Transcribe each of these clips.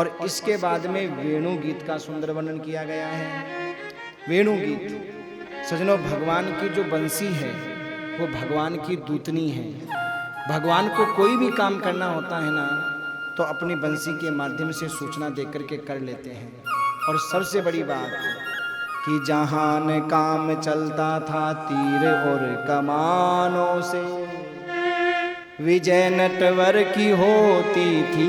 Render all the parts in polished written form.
और इसके बाद में वेणु गीत का सुंदर वर्णन किया गया है। वेणु गीत सजनों, भगवान की जो बंसी है वो भगवान की दूतनी है। भगवान को कोई भी काम करना होता है ना, तो अपनी बंसी के माध्यम से सूचना देकर के कर लेते हैं। और सबसे बड़ी बात कि जहान काम चलता था तीर और कमानों से, विजय नटवर की होती थी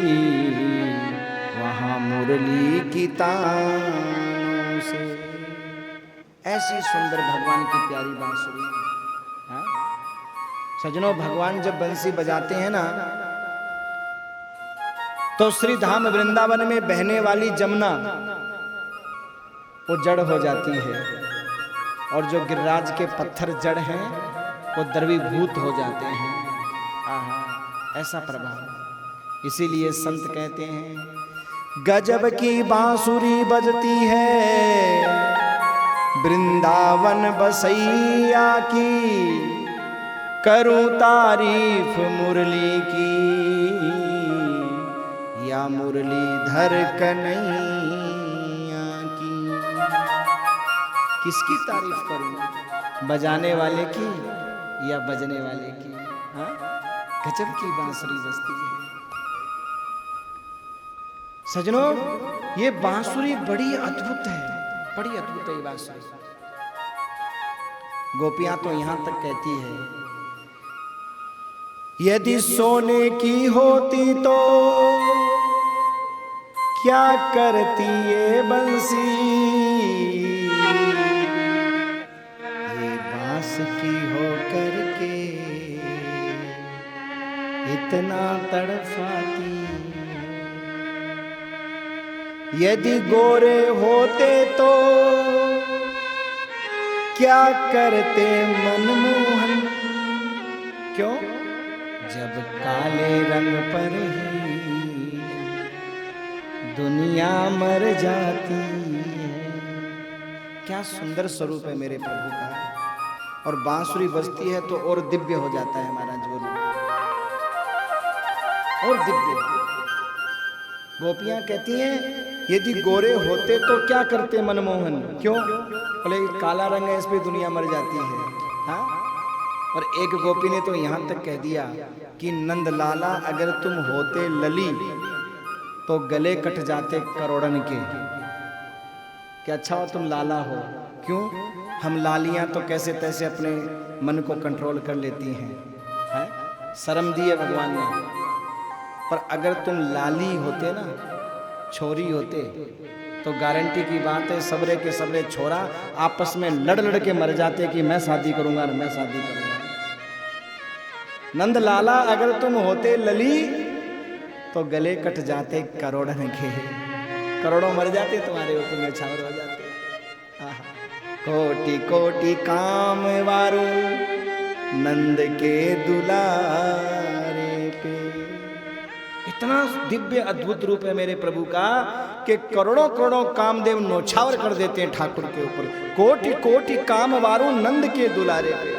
वहां मुरली की तानों से। ऐसी सुंदर भगवान की प्यारी बांसुरी। सजनों, भगवान जब बंसी बजाते हैं ना, तो श्री धाम वृंदावन में बहने वाली जमुना वो जड़ हो जाती है, और जो गिरिराज के पत्थर जड़ हैं वो द्रवीभूत हो जाते हैं। ऐसा प्रभाव। इसीलिए संत कहते हैं गजब की बांसुरी बजती है वृंदावन बसैया की, करूं तारीफ मुरली की या मुरलीधर कन्हैया की। किसकी तारीफ करूं, बजाने वाले की या बजने वाले की? हाँ, गजब की बांसुरी बजती है। सजनों, ये बांसुरी बड़ी अद्भुत है, बड़ी अद्भुत है ये बांसुरी। गोपियां तो यहां तक कहती है, यदि सोने की होती तो क्या करती ये बंसी, ये बांस की हो करके इतना तड़फाती। यदि गोरे होते तो क्या करते मनमोहन, क्यों? जब काले रंग पर ही दुनिया मर जाती है। क्या सुंदर स्वरूप है मेरे प्रभु का। और बांसुरी बजती है तो और दिव्य हो जाता है महाराज वो, और दिव्य। गोपियां कहती हैं यदि गोरे होते तो क्या करते मनमोहन, क्यों? बोले काला रंग है, इस पे दुनिया मर जाती है। हाँ? और एक गोपी ने तो यहां तक कह दिया कि नंद लाला अगर तुम होते लली तो गले कट जाते करोड़न के। क्या अच्छा हो तुम लाला हो, क्यों? हम लालियां तो कैसे तैसे अपने मन को कंट्रोल कर लेती हैं, है? शर्म दी है भगवान ने। पर अगर तुम लाली होते ना, छोरी होते, तो गारंटी की बात है सबरे के सबरे छोरा आपस में लड़ लड़ के मर जाते कि मैं शादी करूंगा और मैं शादी करूंगा। नंद लाला अगर तुम होते लली तो गले कट जाते करोड़न के, करोड़ों मर जाते तुम्हारे ऊपर में छावर हो जाते। कोटि कोटि काम वारू नंद के दुलारे पे। इतना दिव्य अद्भुत रूप है मेरे प्रभु का कि करोड़ों करोड़ों कामदेव नौछावर कर देते हैं ठाकुर के ऊपर। कोटि कोटि काम वारू नंद के दुलारे पे।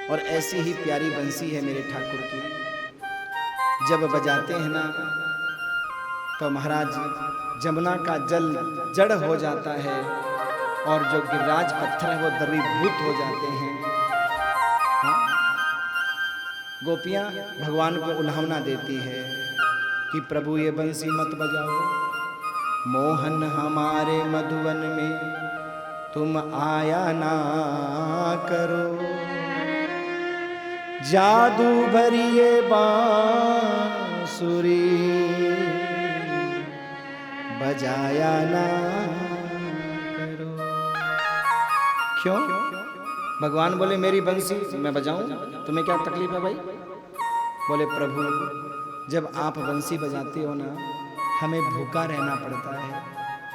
और ऐसी ही प्यारी बंसी है मेरे ठाकुर की। जब बजाते हैं ना तो महाराज जमुना का जल जड़ हो जाता है, और जो गिरिराज पत्थर है वो द्रवीभूत हो जाते हैं। हाँ? गोपियां भगवान को उल्हावना देती है कि प्रभु ये बंसी मत बजाओ, मोहन हमारे मधुवन में तुम आया ना करो, जादू भरी ये बांसुरी बजाया ना करो। क्यों? भगवान बोले मेरी बंसी मैं बजाऊं, तुम्हें क्या तकलीफ है भाई? बोले प्रभु जब आप बंसी बजाते हो ना हमें भूखा रहना पड़ता है।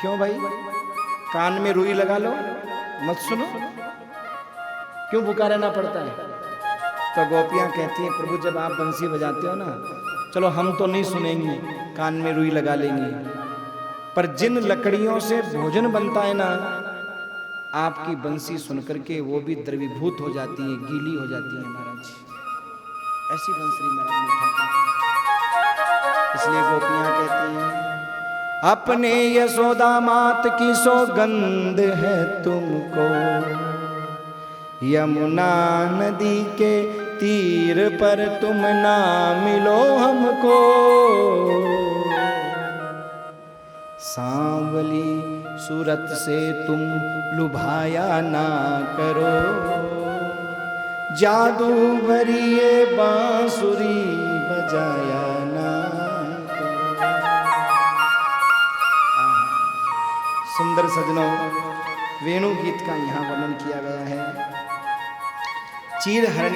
क्यों भाई? कान में रुई लगा लो, मत सुनो, क्यों भूखा रहना पड़ता है? तो गोपियां कहती हैं प्रभु जब आप बंसी बजाते हो ना, चलो हम तो नहीं सुनेंगी, कान में रुई लगा लेंगी, पर जिन लकड़ियों से भोजन बनता है ना, आपकी बंसी सुनकर के वो भी द्रवीभूत हो जाती है, गीली हो जाती है महाराज। ऐसी बंसरी महाराज इसलिए गोपियां कहती हैं अपने यशोदा मात की सौगंध है तुमको, यमुना नदी के तीर पर तुम ना मिलो हमको। सांवली सूरत से तुम लुभाया ना करो, जादू भरी ये बांसुरी बजाया ना करो। सुंदर सजनों, वेणु गीत का यहाँ वर्णन किया गया है। चीर हरण